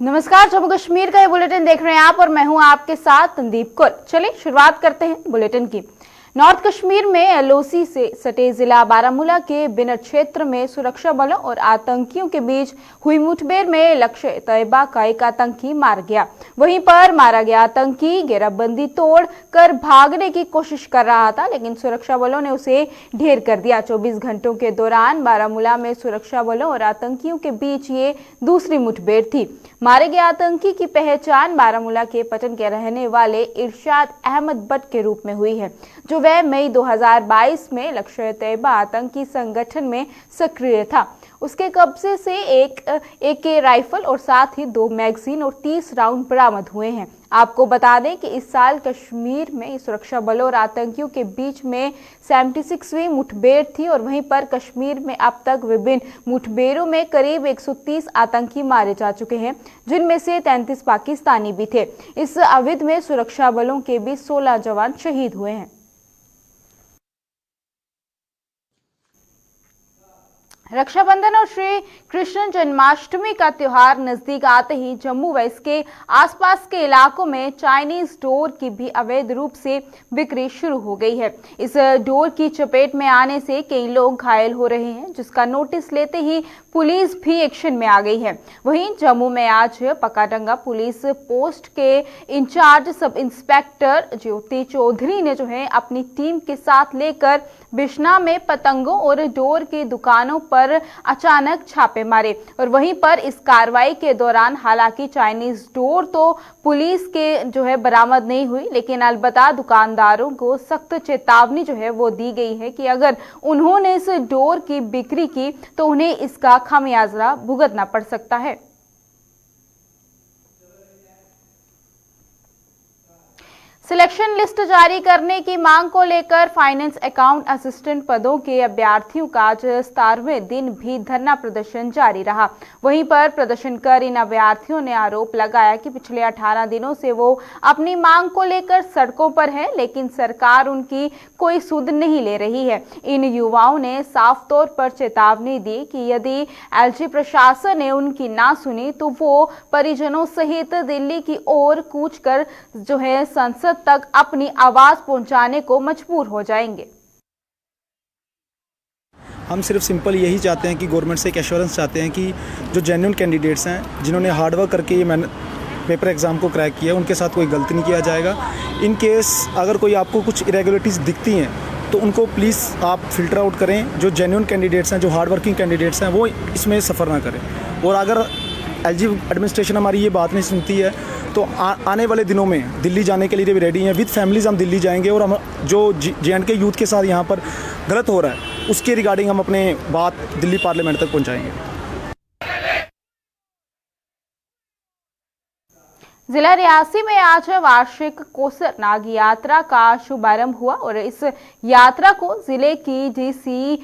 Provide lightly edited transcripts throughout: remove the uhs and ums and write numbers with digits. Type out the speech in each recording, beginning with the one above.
नमस्कार, जम्मू कश्मीर का ये बुलेटिन देख रहे हैं आप और मैं हूं आपके साथ तंदीप कौर। चलिए शुरुआत करते हैं बुलेटिन की। नॉर्थ कश्मीर में एलओसी से सटे जिला बारामूला के बिनर क्षेत्र में सुरक्षा बलों और आतंकियों के बीच हुई मुठभेड़ में लक्ष्य तैयबा का एक आतंकी मार गया। वहीं पर मारा गया आतंकी घेराबंदी तोड़ कर भागने की कोशिश कर रहा था, लेकिन सुरक्षा बलों ने उसे ढेर कर दिया। 24 घंटों के दौरान बारामूला में सुरक्षा बलों और आतंकियों के बीच ये दूसरी मुठभेड़ थी। मारे गए आतंकी की पहचान बारामूला के पटन के रहने वाले इरशाद अहमद भट्ट के रूप में हुई है, जो वह मई 2022 में लश्कर तैयबा आतंकी संगठन में सक्रिय था। उसके कब्जे से एक AK राइफल और साथ ही 2 मैगजीन और 30 राउंड बरामद हुए हैं। आपको बता दें कि इस साल कश्मीर में सुरक्षा बलों और आतंकियों के बीच में 76वीं मुठभेड़ थी और वहीं पर कश्मीर में अब तक विभिन्न मुठभेड़ों में करीब 130 आतंकी मारे जा चुके हैं, जिनमें से 33 पाकिस्तानी भी थे। इस अवधि में सुरक्षा बलों के भी 16 जवान शहीद हुए हैं। रक्षाबंधन और श्री कृष्ण जन्माष्टमी का त्योहार नजदीक आते ही जम्मू व इसके आसपास के इलाकों में चाइनीज डोर की भी अवैध रूप से बिक्री शुरू हो गई है। इस डोर की चपेट में आने से कई लोग घायल हो रहे हैं, जिसका नोटिस लेते ही पुलिस भी एक्शन में आ गई है। वहीं जम्मू में आज पकाडंगा पुलिस पोस्ट के इंचार्ज सब इंस्पेक्टर ज्योति चौधरी ने अपनी टीम के साथ लेकर बिश्ना में पतंगों और डोर की दुकानों पर अचानक छापे मारे और वहीं पर इस कार्रवाई के दौरान हालांकि चाइनीज डोर तो पुलिस के बरामद नहीं हुई, लेकिन अलबत्ता दुकानदारों को सख्त चेतावनी वो दी गई है कि अगर उन्होंने इस डोर की बिक्री की तो उन्हें इसका खामियाजा भुगतना पड़ सकता है। सिलेक्शन लिस्ट जारी करने की मांग को लेकर फाइनेंस अकाउंट असिस्टेंट पदों के अभ्यर्थियों का आज 17वें दिन भी धरना प्रदर्शन जारी रहा। वहीं पर प्रदर्शन कर इन अभ्यर्थियों ने आरोप लगाया कि पिछले 18 दिनों से वो अपनी मांग को लेकर सड़कों पर है, लेकिन सरकार उनकी कोई सुध नहीं ले रही है। इन युवाओं ने साफ तौर पर चेतावनी दी कि यदि LG प्रशासन ने उनकी ना सुनी तो वो परिजनों सहित दिल्ली की ओर कूच कर संसद तक अपनी आवाज पहुंचाने को मजबूर हो जाएंगे। हम सिर्फ सिंपल यही चाहते हैं कि गवर्नमेंट से एक एश्योरेंस चाहते हैं कि जो जेन्युइन कैंडिडेट्स हैं, जिन्होंने हार्डवर्क करके ये पेपर एग्ज़ाम को क्रैक किया, उनके साथ कोई गलती नहीं किया जाएगा। इन केस अगर कोई आपको कुछ इरेगुलरिटीज़ दिखती हैं तो उनको प्लीज़ आप फिल्टर आउट करें। जो जेन्युइन कैंडिडेट्स हैं, जो हार्ड वर्किंग कैंडिडेट्स हैं, वो इसमें सफ़र ना करें। और अगर LG एडमिनिस्ट्रेशन हमारी ये बात नहीं सुनती है तो आने वाले दिनों में दिल्ली जाने के लिए भी रेडी हैं। विद फैमिलीज़ हम दिल्ली जाएंगे और हम जो J&K यूथ के साथ यहाँ पर गलत हो रहा है उसके रिगार्डिंग हम अपने बात दिल्ली पार्लियामेंट तक पहुँचाएंगे। जिला रियासी में आज वार्षिक कोसर नाग यात्रा का शुभारंभ हुआ और इस यात्रा को जिले की DC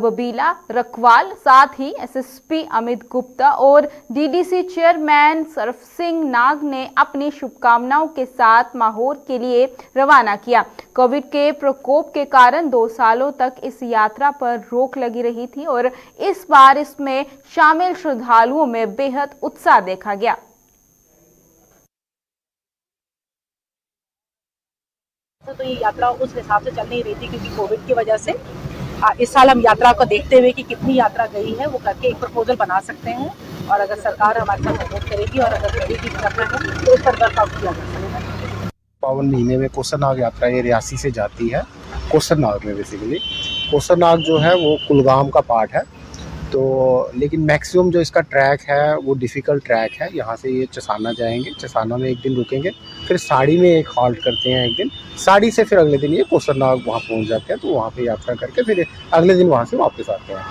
बबीला रखवाल, साथ ही SSP अमित गुप्ता और DDC चेयरमैन सरफ सिंह नाग ने अपनी शुभकामनाओं के साथ माहौर के लिए रवाना किया। कोविड के प्रकोप के कारण 2 सालों तक इस यात्रा पर रोक लगी रही थी और इस बार इसमें शामिल श्रद्धालुओं में बेहद उत्साह देखा गया। तो ये यात्रा उस हिसाब से चल नहीं रही थी क्योंकि कोविड की वजह से। इस साल हम यात्रा को देखते हुए कि कितनी यात्रा गई है वो करके एक प्रपोजल बना सकते हैं और अगर सरकार हमारे साथ सपोर्ट करेगी और अगर करेगी करना है तो उस पर वर्कआउट किया जा सकता है। पावन महीने में कोसरनाग यात्रा ये रियासी से जाती है। कोसरनाग में बेसिकली कोसरनाग जो है वो कुलगाम का पार्ट है, तो लेकिन मैक्सिमम जो इसका ट्रैक है वो डिफ़िकल्ट ट्रैक है। यहाँ से ये चसाना जाएंगे, चसाना में एक दिन रुकेंगे, फिर साड़ी में एक हॉल्ट करते हैं एक दिन, साड़ी से फिर अगले दिन ये कोसरनाग वहाँ पहुँच जाते हैं। तो वहाँ पे यात्रा करके फिर अगले दिन वहाँ से वापस आते हैं।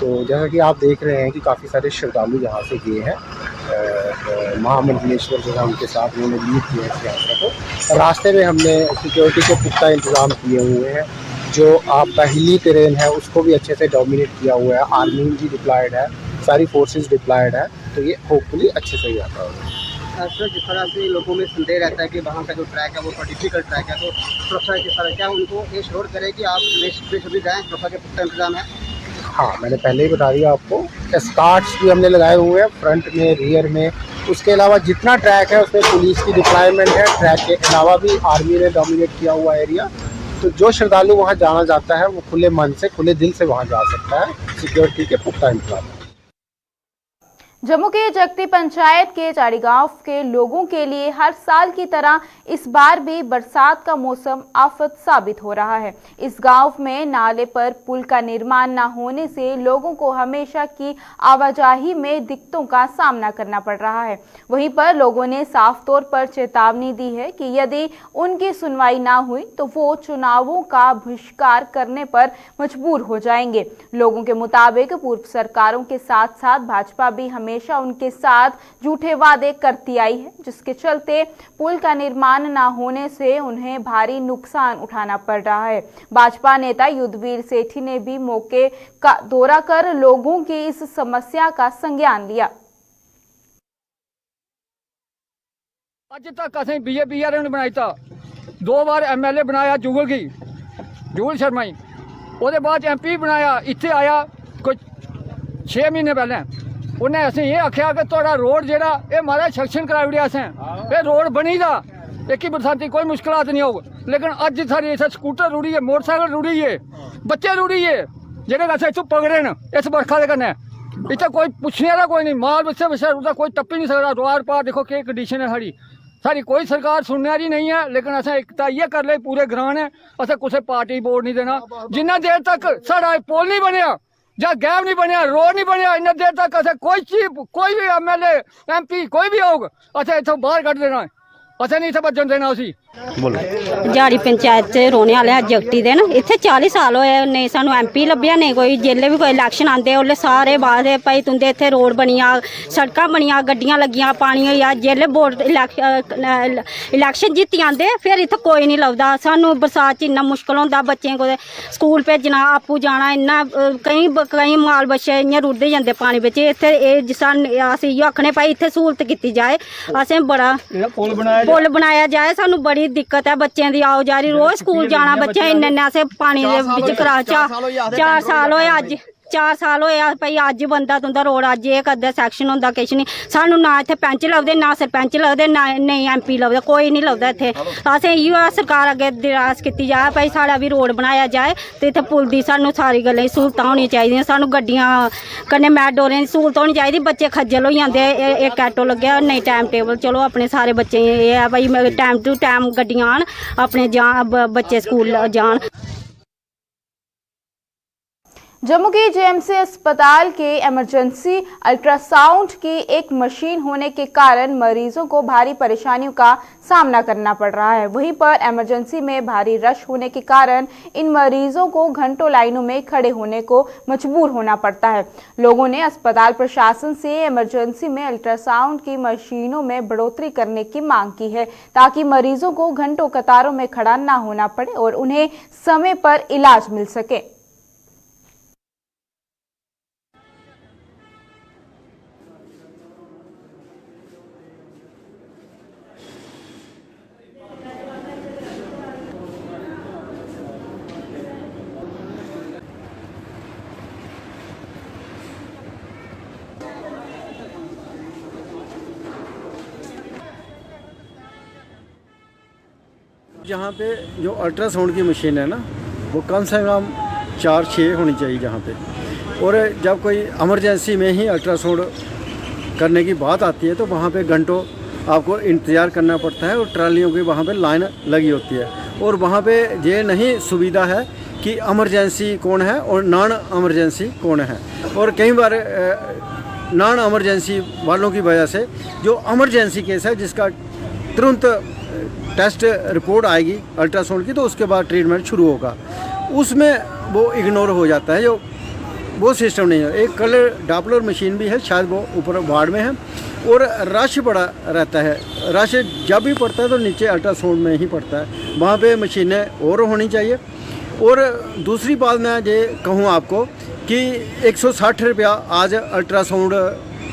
तो जैसा कि आप देख रहे हैं कि काफ़ी सारे श्रद्धालु यहाँ से गए हैं। महामंडलेश्वर जो है उनके साथ उन्होंने लीड किया इस यात्रा को। रास्ते में हमने सिक्योरिटी के पुख्ता इंतज़ाम किए हुए हैं। जो आपका हिली टेरेन है उसको भी अच्छे से डोमिनेट किया हुआ है। आर्मी भी डिप्लॉयड है, सारी फोर्सेस डिप्लॉयड है, तो ये होपफुली अच्छे से यात्रा होगी। सर, जिस तरह से लोगों में संदेह रहता है कि वहाँ का जो ट्रैक है वो थोड़ा डिफिकल्ट ट्रैक है, तो सुरक्षा किस तरह क्या उनको ये श्योर करें कि आप बेशक भी जाएँ, सुरक्षा के पुख्ता इंतजाम है? हाँ, मैंने पहले ही बता दिया आपको। एस्कॉर्ट्स भी हमने लगाए हुए हैं फ्रंट में, रियर में। उसके अलावा जितना ट्रैक है उसमें पुलिस की डिप्लॉयमेंट है। ट्रैक के अलावा भी आर्मी ने डोमिनेट किया हुआ एरिया, तो जो श्रद्धालु वहाँ जाना चाहता है वो खुले मन से, खुले दिल से वहाँ जा सकता है। सिक्योरिटी के पुख्ता इंतजाम। जम्मू के जगती पंचायत के चाड़ी गांव के लोगों के लिए हर साल की तरह इस बार भी बरसात का मौसम आफत साबित हो रहा है। इस गांव में नाले पर पुल का निर्माण न होने से लोगों को हमेशा की आवाजाही में दिक्कतों का सामना करना पड़ रहा है। वहीं पर लोगों ने साफ तौर पर चेतावनी दी है कि यदि उनकी सुनवाई ना हुई तो वो चुनावों का बहिष्कार करने पर मजबूर हो जाएंगे। लोगों के मुताबिक पूर्व सरकारों के साथ साथ भाजपा भी हमेशा उनके साथ झूठे वादे करती आई है, जिसके चलते पुल का निर्माण न होने से उन्हें भारी नुकसान उठाना पड़ रहा है। भाजपा नेता युद्धवीर सेठी ने भी मौके का दौरा कर लोगों की इस समस्या का संज्ञान लिया। अज तक असें बीजेपी ने बनाई था, 2 बार MLA बनाया जुगल शर्मा ही, उसके बाद MP बनाया, इतने आया कुछ 6 महीने पहले। उन्हें असें ये आख्या कि थोड़ा रोड जेड़ा ये महाराज सेक्शन कराई ओड़ेआ असें, ये रोड बनी दा एक ही बरसाती कोई मुश्किलात नहीं होग। लेकिन अज सारी इत्थै स्कूटर रुड़ी है, मोटरसाइकिल रुड़ी है, बच्चे रुड़ी है, जेह्ड़े असें इत्थों पकड़े न इस बरखा दे कन्नै। इत्थै कोई पुच्छने आह्ला कोई नहीं, माल बच्चे बच्चा कोई टप्पी नहीं सकदा। रोआर पार देखो केह् कंडीशन है साढ़ी कोई सरकार सुनने आह्ली नहीं है। लेकिन असें एक तां इ'यै कर ले पूरे ग्रां ने, असें कुसै पार्टी वोट नहीं देना जिन्ना देर तक साढ़ा पुल नहीं बनेआ ਜਾਂ गैप नहीं बनया, रोड नहीं बनया, इन्ना देर तक असें कोई भी MLA MP कोई भी होग असें इत्थों बाहर कड्ढ देना है, असें नहीं इत्थै बज्जन देना उसी। जाड़ी पंचायत च रोने वाले जगती दे ना, इत्थे 40 साल होए नहीं सानू MP लब्भेआ, नहीं कोई जेल्ले भी कोई इलैक्शन आंदे ओल्ले सारे बादे भाई तुंदे इत्थे रोड बनिया, सड़कां बनिया, गड्डियां लगियां, पानी होई जेल्ले बोर्ड इलैक्शन जित्ती आंदे फिर इत्थे कोई नहीं लभदा। सानू बरसात च इन्ना मुश्कल होंदा, बच्चें को स्कूल भेजना, आपूं जाना, इन्ना कई माल बच्चे इ'यां रुड़दे जंदे पानी बिच। इत्थे अस इ'यो आखने भाई इत्थे सहूलत कीती जाए, असें बड़ा पुल बनाया जाए, सानू बड़ी दिक्कत है बच्चों की आओ जारी, रोज स्कूल जाना बच्चे इन्ने असें पानी दे बिच करा 4 साल होए अज 4 साल होए भाई अज बनदा तुंदा रोड, अज एह् करदे सैक्शन होंदा किश नहीं। सानू ना इत्थे पैंच लभदे, ना सरपंच लभदे, ना नेईं MP लभदे, कोई नहीं लभदा इत्थे। असें इ'यो सरकार अग्गे दरास कीती जाए भाई साढ़ा भी रोड बनाया जाए ते इत्थे पुल दी सानू सारी गल्लें दी सहूलतां होनी चाहिदियां, सानू गड्डियां कन्नै मैटाडोरें दी सहूलत होनी चाहिदी। बच्चे खज्जल होई जंदे, इक ऑटो लग्गेआ नेईं टाइम टेबल, चलो अपने सारे बच्चे एह् है भाई टाइम टू टाइम गड्डियां आन, अपने बच्चे स्कूल जान। जम्मू के JMC अस्पताल के इमरजेंसी अल्ट्रासाउंड की एक मशीन होने के कारण मरीजों को भारी परेशानियों का सामना करना पड़ रहा है। वहीं पर इमरजेंसी में भारी रश होने के कारण इन मरीजों को घंटों लाइनों में खड़े होने को मजबूर होना पड़ता है। लोगों ने अस्पताल प्रशासन से इमरजेंसी में अल्ट्रासाउंड की मशीनों में बढ़ोतरी करने की मांग की है, ताकि मरीजों को घंटों कतारों में खड़ा न होना पड़े और उन्हें समय पर इलाज मिल सके। यहाँ पे जो अल्ट्रासाउंड की मशीन है ना, वो कम से कम 4-6 होनी चाहिए जहाँ पे। और जब कोई इमरजेंसी में ही अल्ट्रासाउंड करने की बात आती है तो वहाँ पे घंटों आपको इंतज़ार करना पड़ता है और ट्रालियों की वहाँ पे लाइन लगी होती है। और वहाँ पे ये नहीं सुविधा है कि इमरजेंसी कौन है और नॉन इमरजेंसी कौन है। और कई बार नॉन इमरजेंसी वालों की वजह से जो इमरजेंसी केस है जिसका तुरंत टेस्ट रिपोर्ट आएगी अल्ट्रासाउंड की, तो उसके बाद ट्रीटमेंट शुरू होगा, उसमें वो इग्नोर हो जाता है। जो वो सिस्टम नहीं है। एक कलर डॉपलर मशीन भी है, शायद वो ऊपर वार्ड में है, और रश बड़ा रहता है। रश जब भी पड़ता है तो नीचे अल्ट्रासाउंड में ही पड़ता है, वहाँ पे मशीनें और होनी चाहिए। और दूसरी बात मैं ये कहूँ आपको कि 160 रुपया आज अल्ट्रासाउंड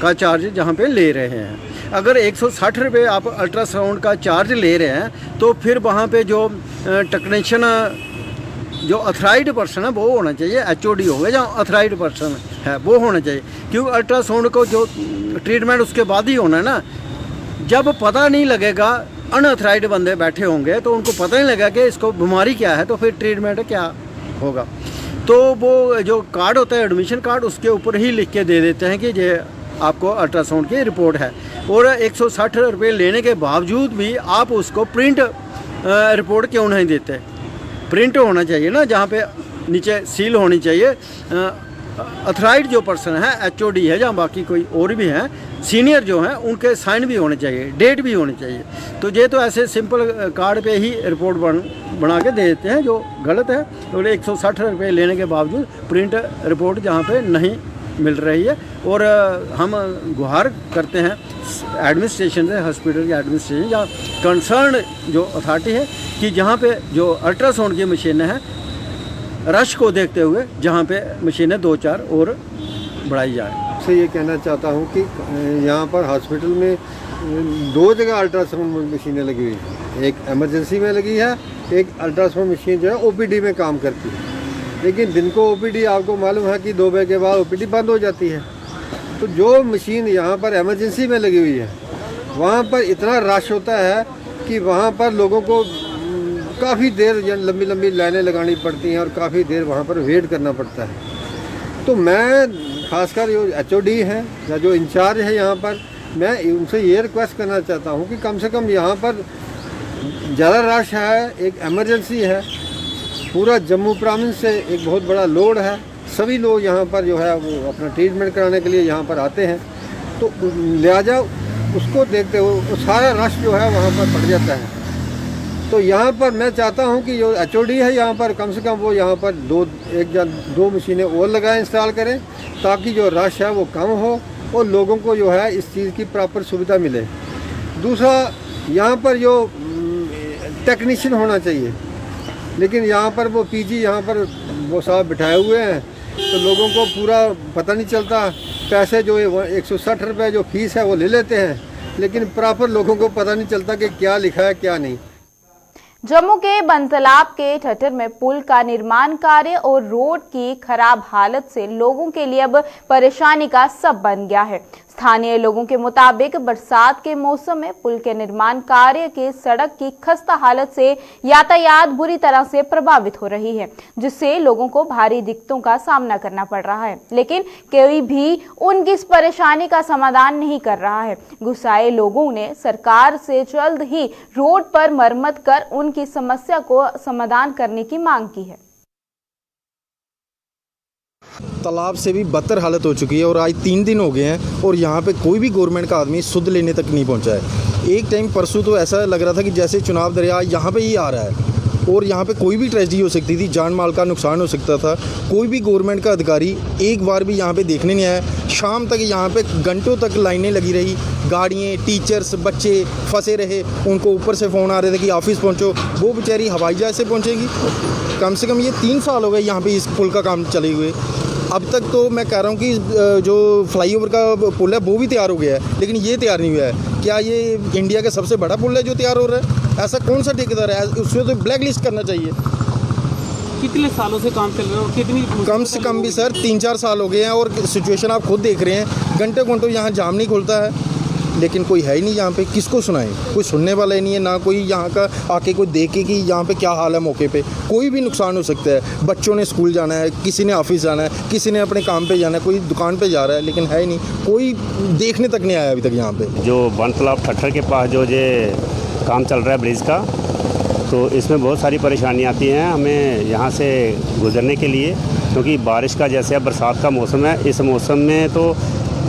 का चार्ज जहाँ पे ले रहे हैं। अगर 160 रुपये आप अल्ट्रासाउंड का चार्ज ले रहे हैं तो फिर वहाँ पे जो टेक्नीशियन जो अथराइड पर्सन है वो होना चाहिए, HOD हो गया या अथराइड पर्सन है वो होना चाहिए, क्योंकि अल्ट्रासाउंड को जो ट्रीटमेंट उसके बाद ही होना है ना। जब पता नहीं लगेगा, अनअथराइड बंदे बैठे होंगे तो उनको पता नहीं लगेगा कि इसको बीमारी क्या है, तो फिर ट्रीटमेंट क्या होगा। तो वो जो कार्ड होता है एडमिशन कार्ड, उसके ऊपर ही लिख के दे देते हैं कि ये आपको अल्ट्रासाउंड की रिपोर्ट है, और 160 रुपये लेने के बावजूद भी आप उसको प्रिंट रिपोर्ट क्यों नहीं देते। प्रिंट होना चाहिए ना, जहाँ पे नीचे सील होनी चाहिए। अथराइड जो पर्सन है, HOD है या बाकी कोई और भी हैं सीनियर जो हैं, उनके साइन भी होने चाहिए, डेट भी होनी चाहिए। तो ये तो ऐसे सिंपल कार्ड पे ही रिपोर्ट बना के दे देते हैं, जो गलत है। तो 160 रुपये लेने के बावजूद प्रिंट रिपोर्ट जहाँ पे नहीं मिल रही है। और हम गुहार करते हैं एडमिनिस्ट्रेशन से, हॉस्पिटल के एडमिनिस्ट्रेशन या कंसर्न जो अथॉरिटी है, कि जहाँ पे जो अल्ट्रासाउंड की मशीनें हैं, रश को देखते हुए जहाँ पे मशीनें 2-4 और बढ़ाई जाए। से ये कहना चाहता हूँ कि यहाँ पर हॉस्पिटल में 2 जगह अल्ट्रासाउंड मशीनें लगी हुई हैं। एक इमरजेंसी में लगी है, एक अल्ट्रासाउंड मशीन जो है OPD में काम करती है। लेकिन दिन को OPD आपको मालूम है कि 2 बजे के बाद OPD बंद हो जाती है। तो जो मशीन यहाँ पर इमरजेंसी में लगी हुई है, वहाँ पर इतना रश होता है कि वहाँ पर लोगों को काफ़ी देर लंबी लंबी लाइनें लगानी पड़ती हैं और काफ़ी देर वहाँ पर वेट करना पड़ता है। तो मैं खासकर जो HOD हैं या जो इंचार्ज है यहाँ पर, मैं उनसे ये रिक्वेस्ट करना चाहता हूँ कि कम से कम यहाँ पर ज़्यादा रश है, एक इमरजेंसी है, पूरा जम्मू प्रांत से एक बहुत बड़ा लोड है, सभी लोग यहाँ पर जो है वो अपना ट्रीटमेंट कराने के लिए यहाँ पर आते हैं। तो लिहाजा उसको देखते हुए सारा रश जो है वहाँ पर पड़ जाता है। तो यहाँ पर मैं चाहता हूँ कि जो HOD है यहाँ पर, कम से कम वो यहाँ पर 2 मशीनें और लगाएं, इंस्टॉल करें, ताकि जो रश है वो कम हो और लोगों को जो है इस चीज़ की प्रॉपर सुविधा मिले। दूसरा, यहाँ पर जो टेक्नीशियन होना चाहिए, लेकिन यहाँ पर वो PG यहाँ पर वो साहब बिठाए हुए हैं, तो लोगों को पूरा पता नहीं चलता। पैसे जो 160 रुपये जो फीस है वो ले लेते हैं, लेकिन प्रॉपर लोगों को पता नहीं चलता कि क्या लिखा है क्या नहीं। जम्मू के बनतलाब के ठठर में पुल का निर्माण कार्य और रोड की खराब हालत से लोगों के लिए अब परेशानी का सब बन गया है। स्थानीय लोगों के मुताबिक बरसात के मौसम में पुल के निर्माण कार्य के सड़क की खस्ता हालत से यातायात बुरी तरह से प्रभावित हो रही है, जिससे लोगों को भारी दिक्कतों का सामना करना पड़ रहा है। लेकिन कोई भी उनकी इस परेशानी का समाधान नहीं कर रहा है। गुस्साए लोगों ने सरकार से जल्द ही रोड पर मरम्मत कर उनकी समस्या को समाधान करने की मांग की है। तालाब से भी बदतर हालत हो चुकी है और आज 3 दिन हो गए हैं और यहाँ पे कोई भी गवर्नमेंट का आदमी सुध लेने तक नहीं पहुँचा है। एक टाइम परसों तो ऐसा लग रहा था कि जैसे चुनाव दरिया यहाँ पे ही आ रहा है और यहाँ पे कोई भी ट्रेजेडी हो सकती थी, जान माल का नुकसान हो सकता था। कोई भी गवर्नमेंट का अधिकारी एक बार भी यहाँ पे देखने नहीं आया। शाम तक यहाँ पे घंटों तक लाइनें लगी रही, गाड़ियाँ, टीचर्स, बच्चे फंसे रहे। उनको ऊपर से फ़ोन आ रहे थे कि ऑफिस पहुँचो, वो बेचारी हवाई जहाज़ से पहुँचेगी। कम से कम ये 3 साल हो गए यहाँ पे इस पुल का काम चले हुए। अब तक तो मैं कह रहा हूँ कि जो फ्लाईओवर का पुल है वो भी तैयार हो गया है, लेकिन ये तैयार नहीं हुआ है। क्या ये इंडिया का सबसे बड़ा पुल है जो तैयार हो रहा है? ऐसा कौन सा ठेकेदार है? उसमें तो ब्लैक लिस्ट करना चाहिए। कितने सालों से काम चल रहा है और कितनी? कम से कम भी सर 3-4 साल हो गए हैं और सिचुएशन आप खुद देख रहे हैं। घंटों यहाँ जाम नहीं खुलता है, लेकिन कोई है ही नहीं यहाँ पे। किसको सुनाएं? कोई सुनने वाला ही नहीं है, ना कोई यहाँ का आके कोई देखे कि यहाँ पे क्या हाल है। मौके पे कोई भी नुकसान हो सकता है। बच्चों ने स्कूल जाना है, किसी ने ऑफिस जाना है, किसी ने अपने काम पे जाना है, कोई दुकान पे जा रहा है, लेकिन है ही नहीं। कोई देखने तक नहीं आया अभी तक यहाँ पे। जो बनतलाब ठट्ठर के पास जो ये काम चल रहा है ब्रिज का, तो इसमें बहुत सारी परेशानी आती हैं हमें यहाँ से गुजरने के लिए, क्योंकि बारिश का जैसे अब बरसात का मौसम है, इस मौसम में तो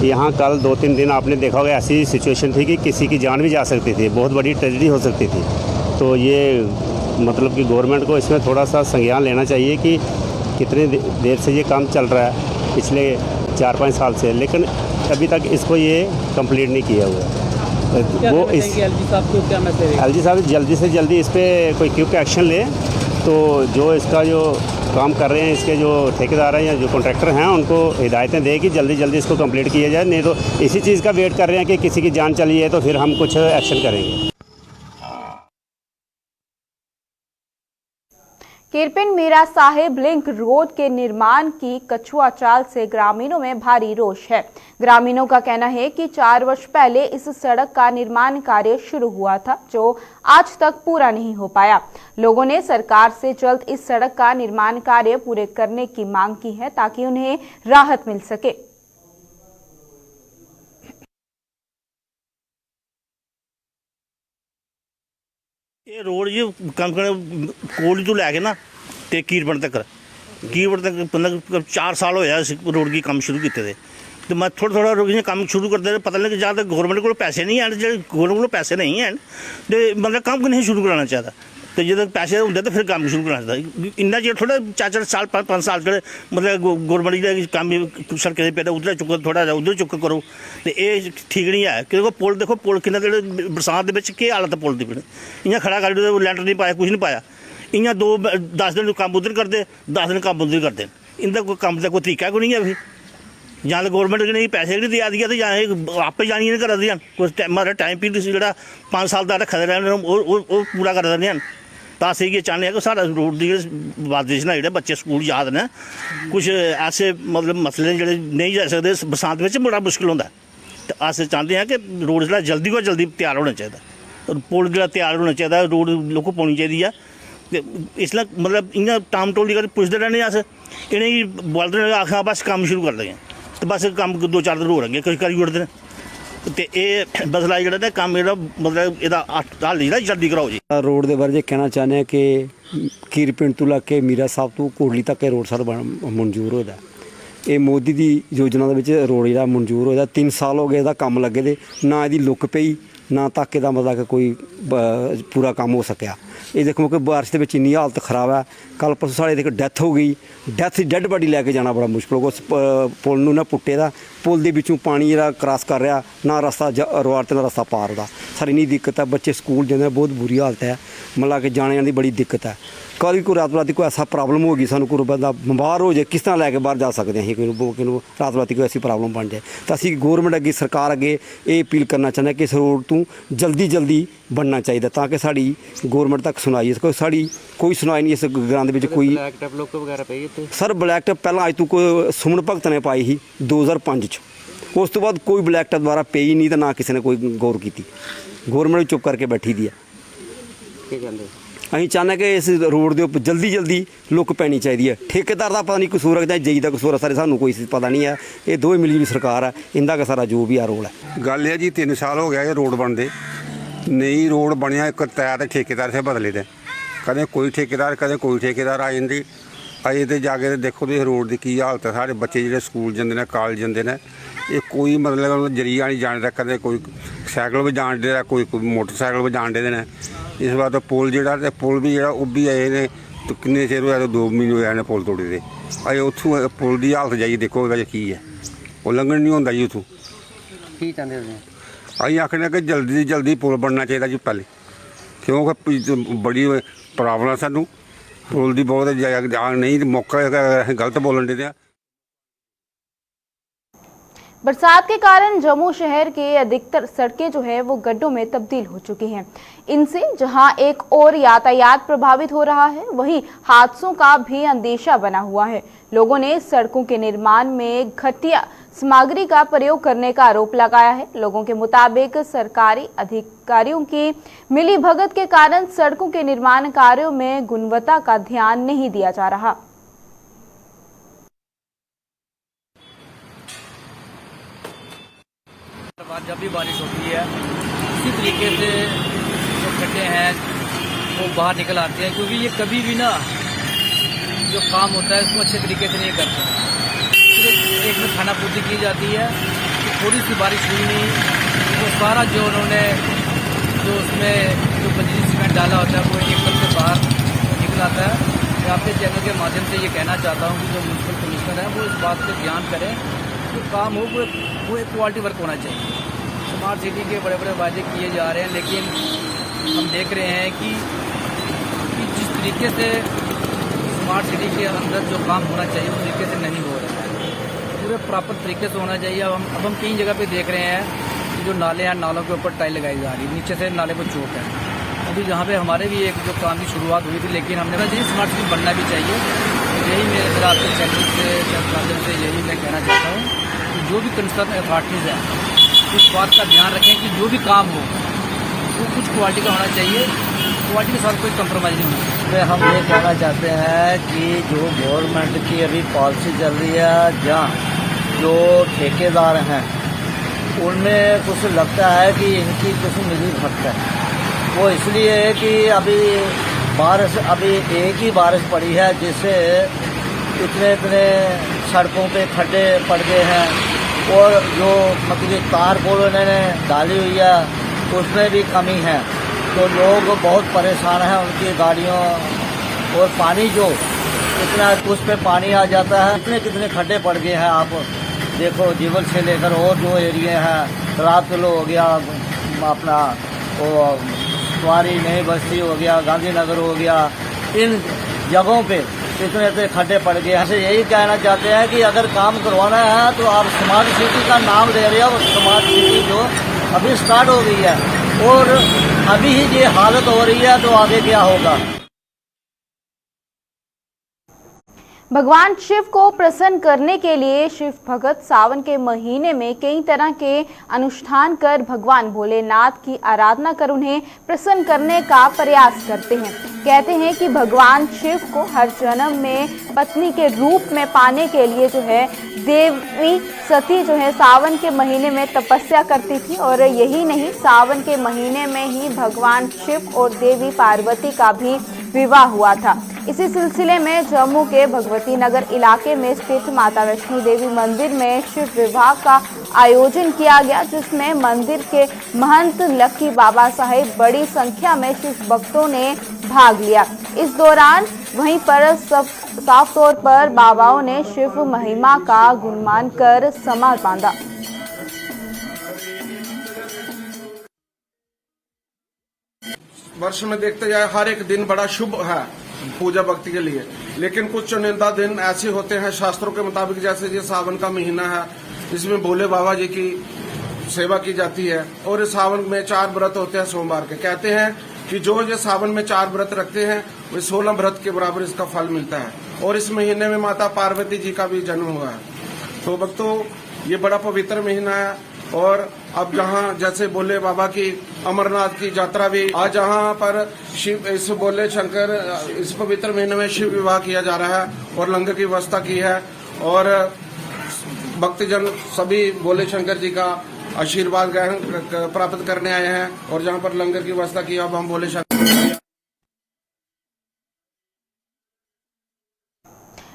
यहाँ कल 2-3 दिन आपने देखा होगा ऐसी सिचुएशन थी कि किसी की जान भी जा सकती थी, बहुत बड़ी ट्रेजेडी हो सकती थी। तो ये मतलब कि गवर्नमेंट को इसमें थोड़ा सा संज्ञान लेना चाहिए कि कितने देर से ये काम चल रहा है, पिछले 4-5 साल से, लेकिन अभी तक इसको ये कंप्लीट नहीं किया हुआ है। वो इस LG साहब को क्या मैसेज है? LG साहब जल्दी से जल्दी इस पर कोई क्विक एक्शन ले, तो जो इसका जो काम कर रहे हैं इसके जो ठेकेदार हैं या जो कॉन्ट्रैक्टर हैं उनको हिदायतें दें कि जल्दी जल्दी इसको कंप्लीट किया जाए। नहीं तो इसी चीज़ का वेट कर रहे हैं कि किसी की जान चली है तो फिर हम कुछ एक्शन करेंगे। कीरपिन मीरा साहिब लिंक रोड के निर्माण की कछुआ चाल से ग्रामीणों में भारी रोष है। ग्रामीणों का कहना है कि 4 वर्ष पहले इस सड़क का निर्माण कार्य शुरू हुआ था, जो आज तक पूरा नहीं हो पाया। लोगों ने सरकार से जल्द इस सड़क का निर्माण कार्य पूरे करने की मांग की है ताकि उन्हें राहत मिल सके। ਇਹ ਰੋਡ ਜੀ ਕੰਮ ਕੋਲੀ ਤੋਂ ਲੈ ਕੇ ਨਾ ਤੇ ਕੀਰਪਣ ਤੱਕ ਮਤਲਬ 4 ਸਾਲ ਹੋਇਆ ਇਸ ਰੋਡ ਦੀ ਕੰਮ ਸ਼ੁਰੂ ਕੀਤੇ ਤੇ ਮੈਂ ਥੋੜਾ ਰੋਡ ਕੰਮ ਸ਼ੁਰੂ ਕਰਦੇ ਪਤਾ ਲੱਗ ਜਾਂ ਤਾਂ ਗਵਰਨਮੈਂਟ ਕੋਲ ਪੈਸੇ ਨਹੀਂ ਹਨ, ਜਿਹੜੇ ਗਵਰਨਮੈਂਟ ਕੋਲ ਪੈਸੇ ਨਹੀਂ ਹਨ ਤੇ ਮਤਲਬ ਕੰਮ ਨਹੀਂ ਸ਼ੁਰੂ ਕਰਾਉਣਾ ਚਾਹੀਦਾ। ਤੇ ਜਦੋਂ ਪੈਸੇ ਹੁੰਦੇ ਤਾਂ ਫਿਰ ਕੰਮ ਸ਼ੁਰੂ ਕਰਨਾ ਚਾਹੀਦਾ। ਇੰਨਾ ਚਿਰ ਥੋੜਾ 4 ਸਾਲ 5 ਸਾਲ ਜਿਹੜੇ ਮਤਲਬ ਗਵਰਨਮੈਂਟ ਦਾ ਕੰਮ ਸੜਕ ਦੇ ਪੇੜਾ ਉਧਰ ਚੁੱਕੋ, ਥੋੜਾ ਜਿਹਾ ਉਧਰ ਚੁੱਕ ਕਰੋ ਤੇ ਇਹ ਠੀਕ ਨਹੀਂ ਹੈ। ਕਿਉਂਕਿ ਪੁਲ ਦੇਖੋ, ਪੁਲ ਕਿੰਨਾ ਜਿਹੜੇ ਬਰਸਾਤ ਦੇ ਵਿੱਚ ਕੀ ਹਾਲਤ ਪੁਲ ਦੀ ਪਈ ਇਆਂ ਖੜਾ ਕਰ ਦਿਓ, ਲੈਂਟਰ ਨਹੀਂ ਪਾਇਆ, ਕੁਝ ਨਹੀਂ ਪਾਇਆ। ਇਆਂ 10 ਦਿਨ ਕੰਮ ਉਧਰ ਕਰਦੇ, 10 ਦਿਨ ਕੰਮ ਉਧਰ ਕਰਦੇ। ਇਹਦਾ ਕੋਈ ਕੰਮ ਦਾ ਕੋਈ ਤਰੀਕਾ ਕੋਈ ਨਹੀਂ ਹੈ ਵੀ ਜਾਂ ਤਾਂ ਗਵਰਨਮੈਂਟ ਨੇ ਪੈਸੇ ਨਹੀਂ ਦਿਆ ਤੇ ਜਾਂ ਇਹ ਆਪੇ ਜਾਣੀ ਨਹੀਂ ਕਰ ਦਿਆਂ। ਕੁਝ ਮਾਰਾ ਟਾਈਮ ਪੀਰੀਅਡ ਸੀ ਜਿਹੜਾ 5 ਸਾਲ ਦਾ ਰੱਖਦੇ ਰਹਿੰਦੇ ਉਹ ਪੂਰਾ ਕਰ ਦਿੰਦੇ ਹਨ। ਤਾਂ ਅਸੀਂ ਇਹ ਚਾਹੁੰਦੇ ਹਾਂ ਕਿ ਸਾਡਾ ਰੋਡ ਦੀ ਵਾਰਦਿਸ਼ ਨਾਲ ਜਿਹੜੇ ਬੱਚੇ ਸਕੂਲ ਯਾਦ ਨੇ, ਕੁਝ ਐਸੇ ਮਤਲਬ ਮਸਲੇ ਜਿਹੜੇ ਨਹੀਂ ਜਾ ਸਕਦੇ ਬਰਸਾਤ ਵਿੱਚ ਬੜਾ ਮੁਸ਼ਕਿਲ ਹੁੰਦਾ। ਤਾਂ ਅਸੀਂ ਚਾਹੁੰਦੇ ਹਾਂ ਕਿ ਰੋਡ ਜਿਹੜਾ ਜਲਦੀ ਤੋਂ ਜਲਦੀ ਤਿਆਰ ਹੋਣਾ ਚਾਹੀਦਾ, ਪੁਲ ਜਿਹੜਾ ਤਿਆਰ ਹੋਣਾ ਚਾਹੀਦਾ, ਰੋਡ ਲੋਕੋ ਪਾਉਣੀ ਚਾਹੀਦੀ ਆ। ਤੇ ਇਸ ਲਈ ਮਤਲਬ ਇਹਨਾਂ ਟਾਮ ਟੋਲੀ ਕਰ ਪੁੱਛਦੇ ਰਹਿੰਦੇ ਅਸੀਂ, ਇਹਨੇ ਹੀ ਬੋਲਦੇ ਆਖਾਂ ਬਸ ਕੰਮ ਸ਼ੁਰੂ ਕਰ ਲਈਏ ਤੇ ਬਸ ਕੰਮ 2-4 ਦਿਨ ਹੋ ਰਹੇ ਕੁਝ ਕਰੀ ਉੜਦੇ ਨੇ। ਤੇ ਇਹ ਮਸਲਾ ਜਿਹੜਾ ਨਾ ਕੰਮ ਜਿਹੜਾ ਮਤਲਬ ਇਹਦਾ ਹੱਲ ਜਿਹੜਾ ਜਲਦੀ ਕਰਾਓ ਜੀ। ਰੋਡ ਦੇ ਬਾਰੇ ਕਹਿਣਾ ਚਾਹੁੰਦੇ ਹਾਂ ਕਿ ਕੀਰਪਿੰਡ ਤੋਂ ਲੈ ਕੇ ਮੀਰਾ ਸਾਹਿਬ ਤੋਂ ਕੋਟਲੀ ਤੱਕ ਇਹ ਰੋਡ ਸਰ ਮਨਜ਼ੂਰ ਹੋਇਆ। ਇਹ ਮੋਦੀ ਦੀ ਯੋਜਨਾ ਦੇ ਵਿੱਚ ਰੋਡ ਜਿਹੜਾ ਮਨਜ਼ੂਰ ਹੋਇਆ। 3 ਸਾਲ ਹੋ ਗਏ ਇਹਦਾ ਕੰਮ ਲੱਗੇ ਦੇ, ਨਾ ਇਹਦੀ ਲੁੱਕ ਪਈ ਨਾ ਤੱਕ ਇਹਦਾ ਮਤਲਬ ਕਿ ਕੋਈ ਪੂਰਾ ਕੰਮ ਹੋ ਸਕਿਆ। ਇਹ ਦੇਖੋ ਕਿ ਬਾਰਿਸ਼ ਦੇ ਵਿੱਚ ਇੰਨੀ ਹਾਲਤ ਖਰਾਬ ਹੈ। ਕੱਲ੍ਹ ਪਰਸੋਂ ਸਾਡੇ ਇੱਕ ਡੈਥ ਹੋ ਗਈ, ਡੈੱਡ ਬਾਡੀ ਲੈ ਕੇ ਜਾਣਾ ਬੜਾ ਮੁਸ਼ਕਿਲ ਹੋ ਗਿਆ। ਪੁਲ ਨੂੰ ਨਾ ਪੁੱਟੇ ਦਾ, ਪੁਲ ਦੇ ਵਿੱਚੋਂ ਪਾਣੀ ਜਿਹੜਾ ਕ੍ਰਾਸ ਕਰ ਰਿਹਾ, ਨਾ ਰਸਤਾ ਰੋਡ ਤੇ ਨਾ ਰਸਤਾ ਪਾਰ ਦਾ। ਸਰ ਇੰਨੀ ਦਿੱਕਤ ਹੈ, ਬੱਚੇ ਸਕੂਲ ਜਾਂਦੇ, ਬਹੁਤ ਬੁਰੀ ਹਾਲਤ ਹੈ। ਮਤਲਬ ਕਿ ਜਾਣੇ ਆਉਣ ਦੀ ਬੜੀ ਦਿੱਕਤ ਹੈ। ਕਦੀ ਕੋਈ ਰਾਤ ਬਰਾਤੀ ਕੋਈ ਐਸਾ ਪ੍ਰੋਬਲਮ ਹੋ ਗਈ, ਸਾਨੂੰ ਕੋਈ ਬੰਦਾ ਬਿਮਾਰ ਹੋ ਜਾਏ, ਕਿਸ ਤਰ੍ਹਾਂ ਲੈ ਕੇ ਬਾਹਰ ਜਾ ਸਕਦੇ ਹਾਂ ਅਸੀਂ? ਕਿਨੂੰ ਰਾਤ ਬਰਾਤੀ ਕੋਈ ਐਸੀ ਪ੍ਰੋਬਲਮ ਬਣ ਜਾਏ ਤਾਂ ਅਸੀਂ ਗੌਰਮੈਂਟ ਅੱਗੇ, ਸਰਕਾਰ ਅੱਗੇ ਇਹ ਅਪੀਲ ਕਰਨਾ ਚਾਹੁੰਦੇ ਕਿ ਇਸ ਰੋਡ ਤੋਂ ਜਲਦੀ ਬਣਨਾ ਚਾਹੀਦਾ ਤਾਂ ਕਿ ਸਾਡੀ ਗੌਰਮੈਂਟ ਤੱਕ ਸੁਣਾਈ। ਕੋਈ ਸਾਡੀ ਕੋਈ ਸੁਣਾਈ ਨਹੀਂ ਇਸ ਗ੍ਰਾਂ ਦੇ ਵਿੱਚ। ਕੋਈ ਬਲੈਕ ਟੈਪ ਲੋਕ ਵਗੈਰਾ ਪਈ ਇੱਥੇ ਸਰ ਬਲੈਕ ਟੈਪ ਪਹਿਲਾਂ ਅੱਜ ਤੋਂ ਕੋਈ ਸੁਮਨ ਭਗਤ ਨੇ ਪਾਈ ਸੀ 2005 ਚ। ਉਸ ਤੋਂ ਬਾਅਦ ਕੋਈ ਬਲੈਕ ਟੈਪ ਦੁਆਰਾ ਪਈ ਨਹੀਂ ਤਾਂ ਨਾ ਕਿਸੇ ਨੇ ਕੋਈ ਗੌਰ ਕੀਤੀ। ਗੌਰਮੈਂਟ ਚੁੱਪ ਕਰਕੇ ਬੈਠੀ ਦੀ ਆ। ਕੀ ਕਹਿੰਦੇ ਅਸੀਂ ਚਾਹੁੰਦੇ ਕਿ ਇਸ ਰੋਡ ਦੇ ਉੱਪਰ ਜਲਦੀ ਲੁੱਕ ਪੈਣੀ ਚਾਹੀਦੀ ਹੈ। ਠੇਕੇਦਾਰ ਦਾ ਪਤਾ ਨਹੀਂ ਕਸੂਰ ਹੈ ਜਾਂ ਜਈ ਦਾ ਕਸੂਰ ਹੈ, ਸਾਰੇ ਸਾਨੂੰ ਕੋਈ ਪਤਾ ਨਹੀਂ ਹੈ। ਇਹ ਦੋਵੇਂ ਮਿਲੀ ਜੁਲੀ ਸਰਕਾਰ ਹੈ, ਇਹਦਾ ਕਿ ਸਾਰਾ ਜੋ ਵੀ ਆ ਰੋਲ ਹੈ। ਗੱਲ ਹੈ ਜੀ 3 ਸਾਲ ਹੋ ਗਿਆ ਇਹ ਰੋਡ ਬਣਦੇ ਨਹੀਂ। ਰੋਡ ਬਣਿਆ ਇੱਕ ਤਿਆਰ ਤੇ ਠੇਕੇਦਾਰ ਸੇ ਬਦਲੇ ਦੇ, ਕਦੇ ਕੋਈ ਠੇਕੇਦਾਰ ਕਦੇ ਕੋਈ ਠੇਕੇਦਾਰ ਆ ਜਾਂਦੀ। ਅਜੇ ਤੇ ਜਾ ਕੇ ਦੇਖੋ ਤੇ ਰੋਡ ਦੀ ਕੀ ਹਾਲਤ ਹੈ। ਸਾਡੇ ਬੱਚੇ ਜਿਹੜੇ ਸਕੂਲ ਜਾਂਦੇ ਨੇ, ਕਾਲਜ ਜਾਂਦੇ ਨੇ, ਇਹ ਕੋਈ ਮਤਲਬ ਜਰੀਆ ਨਹੀਂ ਜਾਣਦਾ। ਕਦੇ ਕੋਈ ਸਾਈਕਲ ਵੀ ਜਾਣਦੇ ਆ, ਕੋਈ ਮੋਟਰਸਾਈਕਲ ਵੀ ਜਾਣਦੇ ਨੇ। ਇਸ ਵਾਰ ਤਾਂ ਪੁਲ ਜਿਹੜਾ ਤੇ ਪੁਲ ਵੀ ਜਿਹੜਾ ਉਹ ਵੀ ਆਏ ਨੇ ਕਿੰਨੇ ਚਿਰ ਹੋਇਆ, 2 ਮਹੀਨੇ ਹੋਏ ਨੇ ਪੁਲ ਤੋੜੇ ਦੇ। ਅਜੇ ਉੱਥੋਂ ਪੁਲ ਦੀ ਹਾਲਤ ਜਾਈ ਦੇਖੋ ਇਹਦਾ ਕੀ ਹੈ, ਉਹ ਲੰਘਣ ਨਹੀਂ ਹੁੰਦਾ ਜੀ ਉੱਥੋਂ। ਕੀ ਚਾਹੁੰਦੇ ਹੋ? ਅਸੀਂ ਆਖਦੇ ਕਿ ਜਲਦੀ ਤੋਂ ਜਲਦੀ ਪੁਲ ਬਣਨਾ ਚਾਹੀਦਾ ਜੀ ਪਹਿਲੇ, ਕਿਉਂਕਿ ਬੜੀ ਪ੍ਰੋਬਲਮ ਸਾਨੂੰ ਪੁਲ ਦੀ ਬਹੁਤ ਨਹੀਂ ਮੌਕਾ ਅਸੀਂ ਗਲਤ ਬੋਲਣ ਦੇ ਆ। बरसात के कारण जम्मू शहर के अधिकतर सड़कें जो है वो गड्ढों में तब्दील हो चुकी हैं। इनसे जहां एक और यातायात प्रभावित हो रहा है, वहीं हादसों का भी अंदेशा बना हुआ है। लोगों ने सड़कों के निर्माण में घटिया सामग्री का प्रयोग करने का आरोप लगाया है। लोगों के मुताबिक सरकारी अधिकारियों की मिलीभगत के कारण सड़कों के निर्माण कार्यों में गुणवत्ता का ध्यान नहीं दिया जा रहा। जब भी बारिश होती है इसी तरीके से जो गड्ढे हैं वो बाहर निकल आते हैं, क्योंकि ये कभी भी ना जो काम होता है उसको अच्छे तरीके से नहीं करते। एक में खाना पूर्ति की जाती है कि थोड़ी सी बारिश हुई नहीं तो सारा जो उन्होंने जो उसमें जो बजरी सीमेंट डाला होता है वो एकदम से बाहर निकल आता है। मैं आपके चैनल के माध्यम से ये कहना चाहता हूँ कि जो म्यूनसिपल कमिश्नर है वो इस बात पर ध्यान करें, जो काम हो वो एक क्वालिटी वर्क होना चाहिए। स्मार्ट सिटी के बड़े बड़े वादे किए जा रहे हैं, लेकिन हम देख रहे हैं कि जिस तरीके से स्मार्ट सिटी के अंदर जो काम होना चाहिए उस तरीके से नहीं हो रहा है। पूरे प्रॉपर तरीके से होना चाहिए। अब हम 3 जगह पे देख रहे हैं कि जो नाले हैं, नालों के ऊपर टाइल लगाई जा रही है, नीचे से नाले को चोट है। अभी जहाँ पे हमारे भी एक जो काम की शुरुआत हुई थी, लेकिन हमने कहा स्मार्ट सिटी बनना भी चाहिए। तो यही मेरा आपके चैनल से माध्यम से यही मैं कहना चाहता हूँ कि जो भी कंसर्न अथॉरिटीज़ हैं उस बात का ध्यान रखें कि जो भी काम हो वो कुछ क्वालिटी का होना चाहिए, क्वालिटी के साथ कोई कंप्रोमाइज़ नहीं होना चाहिए। हम ये कहना चाहते हैं कि जो गवर्नमेंट की अभी पॉलिसी चल रही है, जहाँ जो ठेकेदार हैं उनमें कुछ लगता है कि इनकी कुछ मिली भगत है। वो इसलिए है कि अभी एक ही बारिश पड़ी है जिससे इतने सड़कों पे खड्डे पड़ गए हैं, और जो मतलब तार पोल उन्होंने डाली हुई है उसमें भी कमी है। तो लोग बहुत परेशान हैं उनकी गाड़ियों, और पानी जो इतना उस पे पानी आ जाता है, कितने खड्डे पड़ गए हैं। आप देखो जीवल से लेकर और जो एरिया है, रात किलो हो गया, अपना वो कुंवारी नई बस्ती हो गया, गांधीनगर हो गया, इन जगहों पे इतने खड्डे पड़ गए हैं। यही कहना चाहते हैं कि अगर काम करवाना है तो आप स्मार्ट सिटी का नाम ले रहे हो, स्मार्ट सिटी जो अभी स्टार्ट हो गई है और अभी ही ये हालत हो रही है, तो आगे क्या होगा। भगवान शिव को प्रसन्न करने के लिए शिव भगत सावन के महीने में कई तरह के अनुष्ठान कर भगवान भोलेनाथ की आराधना कर उन्हें प्रसन्न करने का प्रयास करते हैं। कहते हैं कि भगवान शिव को हर जन्म में पत्नी के रूप में पाने के लिए जो है देवी सती जो है सावन के महीने में तपस्या करती थी, और यही नहीं, सावन के महीने में ही भगवान शिव और देवी पार्वती का भी विवाह हुआ था। इसी सिलसिले में जम्मू के भगवती नगर इलाके में स्थित माता वैष्णो देवी मंदिर में शिव विवाह का आयोजन किया गया, जिसमें मंदिर के महंत लक्की बाबा साहेब बड़ी संख्या में शिव भक्तों ने भाग लिया। इस दौरान वहीं पर साफ तौर पर बाबाओं ने शिव महिमा का गुणगान कर समाज बांधा। वर्ष में देखते जाए हर एक दिन बड़ा शुभ है पूजा भक्ति के लिए, लेकिन कुछ चुनिंदा दिन ऐसे होते हैं शास्त्रों के मुताबिक, जैसे ये सावन का महीना है, इसमें भोले बाबा जी की सेवा की जाती है, और इस सावन में 4 व्रत होते हैं सोमवार के। कहते हैं कि जो ये सावन में 4 व्रत रखते हैं वे 16 व्रत के बराबर इसका फल मिलता है, और इस महीने में माता पार्वती जी का भी जन्म हुआ है। तो भक्तों, ये बड़ा पवित्र महीना है, और अब जहाँ जैसे भोले बाबा की अमरनाथ की यात्रा भी आज जहाँ पर शिव इस भोले शंकर इस पवित्र महीने में शिव विवाह किया जा रहा है, और लंगर की व्यवस्था की है, और भक्तजन सभी भोले शंकर जी का आशीर्वाद ग्रहण प्राप्त करने आए हैं, और जहाँ पर लंगर की व्यवस्था की, अब हम भोले शंकर।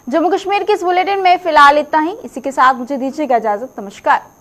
जम्मू कश्मीर के इस बुलेटिन में फिलहाल इतना ही। इसी के साथ मुझे दीजिएगा इजाजत। नमस्कार।